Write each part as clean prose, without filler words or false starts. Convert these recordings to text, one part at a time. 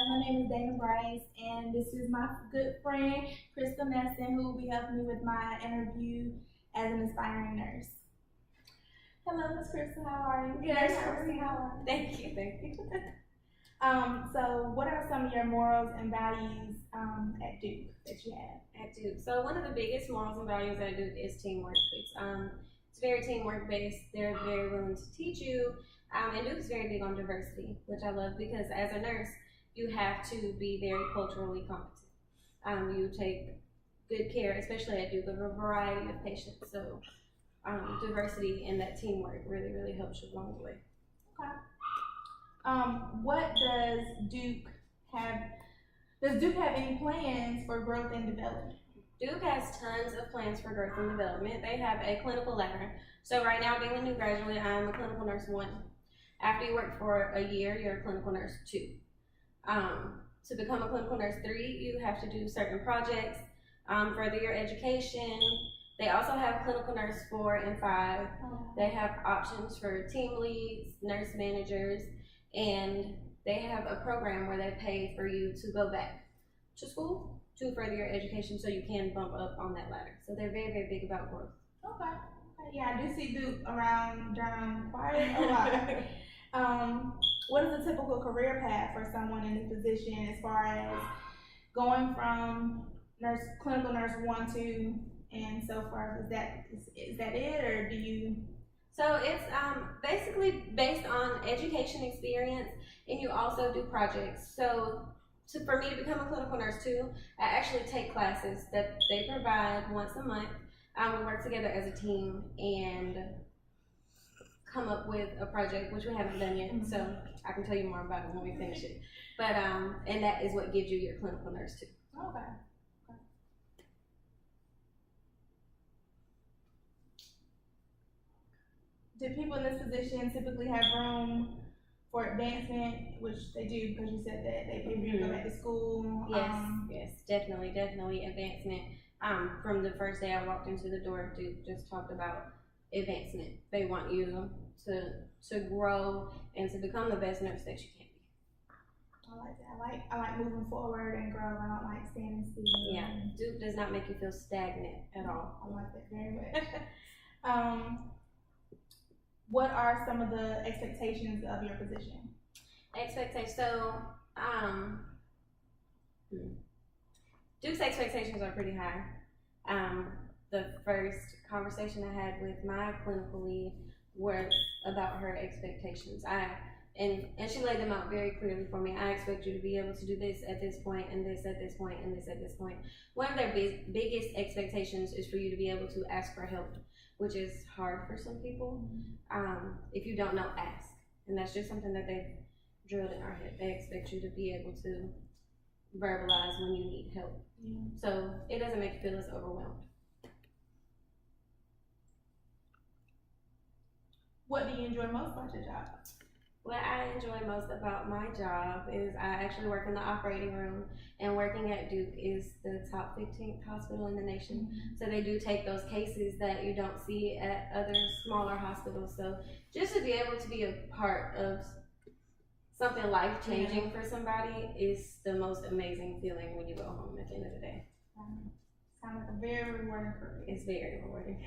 my name is Dana Brice, and this is my good friend, Crystal Nesson, who will be helping me with my interview as an aspiring nurse. Hello, Miss Crystal, how are you? Good, Nurse how are Crystal, you? how are you? Thank you, thank you. So what are some of your morals and values at Duke that you have? At Duke. So one of the biggest morals and values at Duke is teamwork. It's very teamwork based. They're very willing to teach you. And Duke is very big on diversity, which I love because as a nurse, you have to be very culturally competent. You take good care, especially at Duke, of a variety of patients. So diversity and that teamwork really, really helps you along the way. Okay. What does Duke have? Does Duke have any plans for growth and development? Duke has tons of plans for growth and development. They have a clinical ladder. So right now, being a new graduate, I'm a clinical nurse 1. After you work for a year, you're a clinical nurse 2. To become a clinical nurse 3, you have to do certain projects, further your education. They also have clinical nurse 4 and 5. They have options for team leads, nurse managers, and they have a program where they pay for you to go back to school to further your education so you can bump up on that ladder. So they're very, very big about growth. Okay. Yeah, I do see Duke around Durham quite a lot. What is a typical career path for someone in this position as far as going from clinical nurse 1, 2, and so forth? Is that it, or do you? So it's basically based on education experience, and you also do projects. So for me to become a clinical nurse 2, I actually take classes that they provide once a month. We work together as a team and come up with a project, which we haven't done yet. Mm-hmm. So I can tell you more about it when we finish it. But and that is what gives you your clinical nurse 2. Okay. Do people in this position typically have room for advancement, which they do because you said that they pay for you to go back to school? Yes, definitely advancement. From the first day I walked into the door, Duke just talked about advancement. They want you to grow and to become the best nurse that you can be. I like that. I like moving forward and growing. I don't like standing still. Yeah, Duke does not make you feel stagnant at all. I like that very much. What are some of the expectations of your position? So, Duke's expectations are pretty high. The first conversation I had with my clinical lead was about her expectations. And she laid them out very clearly for me. I expect you to be able to do this at this point, and this at this point, and this at this point. One of their biggest expectations is for you to be able to ask for help, which is hard for some people. If you don't know, ask. And that's just something that they've drilled in our head. They expect you to be able to verbalize when you need help. Yeah. So it doesn't make you feel as overwhelmed. What do you enjoy most about your job? What I enjoy most about my job is I actually work in the operating room, and working at Duke is the top 15th hospital in the nation. Mm-hmm. So they do take those cases that you don't see at other smaller hospitals. So just to be able to be a part of something life-changing for somebody is the most amazing feeling when you go home at the end of the day. Sounds like a very rewarding career. It's very rewarding.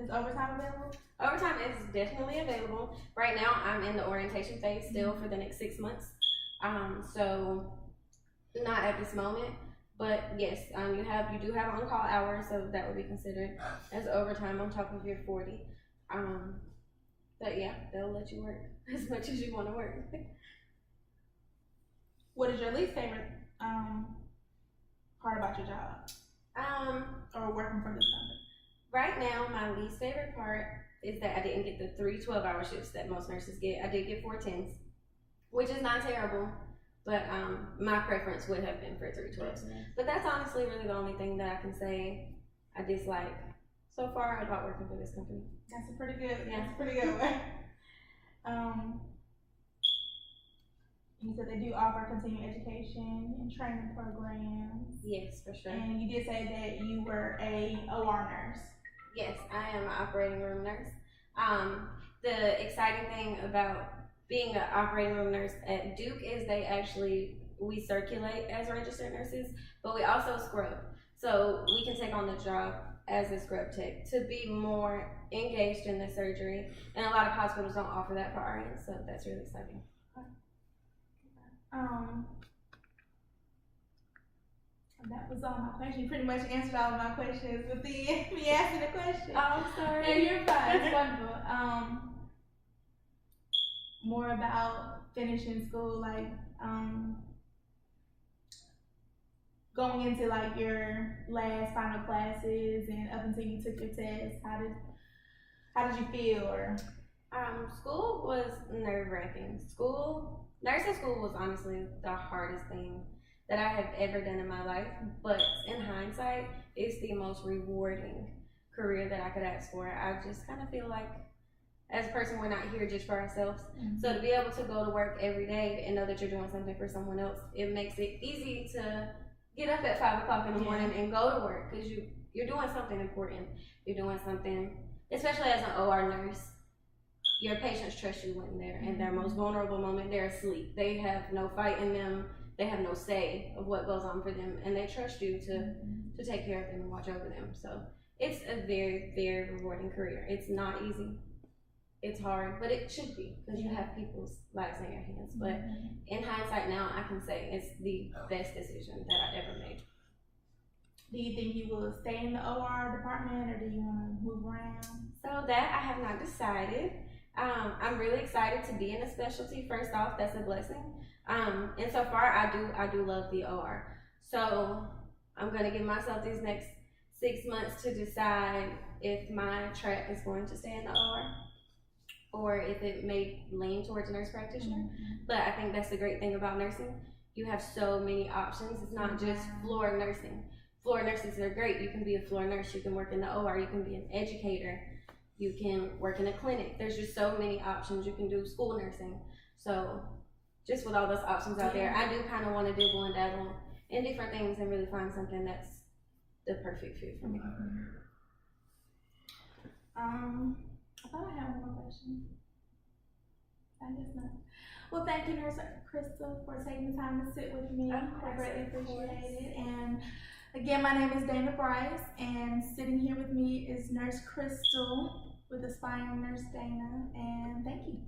Is overtime available? Overtime is definitely available. Right now, I'm in the orientation phase still for the next 6 months. So not at this moment, but yes, you do have on-call hours, so that would be considered as overtime on top of your 40. But yeah, they'll let you work as much as you want to work. What is your least favorite part about your job? Or working for this company? Right now, my least favorite part is that I didn't get the 3 12-hour shifts that most nurses get. I did get 4 10s, which is not terrible, but my preference would have been for 3 12s. But that's honestly really the only thing that I can say I dislike so far about working for this company. That's a pretty good one. You said they do offer continuing education and training programs. Yes, for sure. And you did say that you were a OR nurse. Yes, I am an operating room nurse. The exciting thing about being an operating room nurse at Duke is we circulate as registered nurses, but we also scrub. So we can take on the job as a scrub tech to be more engaged in the surgery. And a lot of hospitals don't offer that for RNs, so that's really exciting. That was all my questions. You pretty much answered all of my questions within me asking the question. Oh, I'm sorry. No, you're fine. It's wonderful. More about finishing school, like going into like your last final classes and up until you took your test. How did you feel? Or School was nerve-wracking. Nursing school was honestly the hardest thing that I have ever done in my life, but in hindsight, it's the most rewarding career that I could ask for. I just kind of feel like, as a person, we're not here just for ourselves. Mm-hmm. So to be able to go to work every day and know that you're doing something for someone else, it makes it easy to get up at 5 o'clock in the morning and go to work, because you're doing something important. You're doing something, especially as an OR nurse, your patients trust you when they're in their most vulnerable moment. They're asleep. They have no fight in them. They have no say of what goes on for them, and they trust you to take care of them and watch over them. So it's a very, very rewarding career. It's not easy. It's hard, but it should be, because you have people's lives in your hands. But in hindsight now, I can say it's the best decision that I ever made. Do you think you will stay in the OR department, or do you want to move around? So that I have not decided. I'm really excited to be in a specialty. First off, that's a blessing. And so far, I do love the OR. So I'm gonna give myself these next 6 months to decide if my track is going to stay in the OR, or if it may lean towards a nurse practitioner. But I think that's the great thing about nursing. You have so many options. It's not just floor nursing. Floor nurses are great. You can be a floor nurse. You can work in the OR. You can be an educator. You can work in a clinic. There's just so many options. You can do school nursing. So just with all those options out there, I do kind of want to dibble and dabble in different things and really find something that's the perfect fit for me. I thought I had one more question. I guess not. Well, thank you, Nurse Crystal, for taking the time to sit with me. I greatly appreciate it. And again, my name is Dana Brice, and sitting here with me is Nurse Crystal with Aspiring Nurse Dana. And thank you.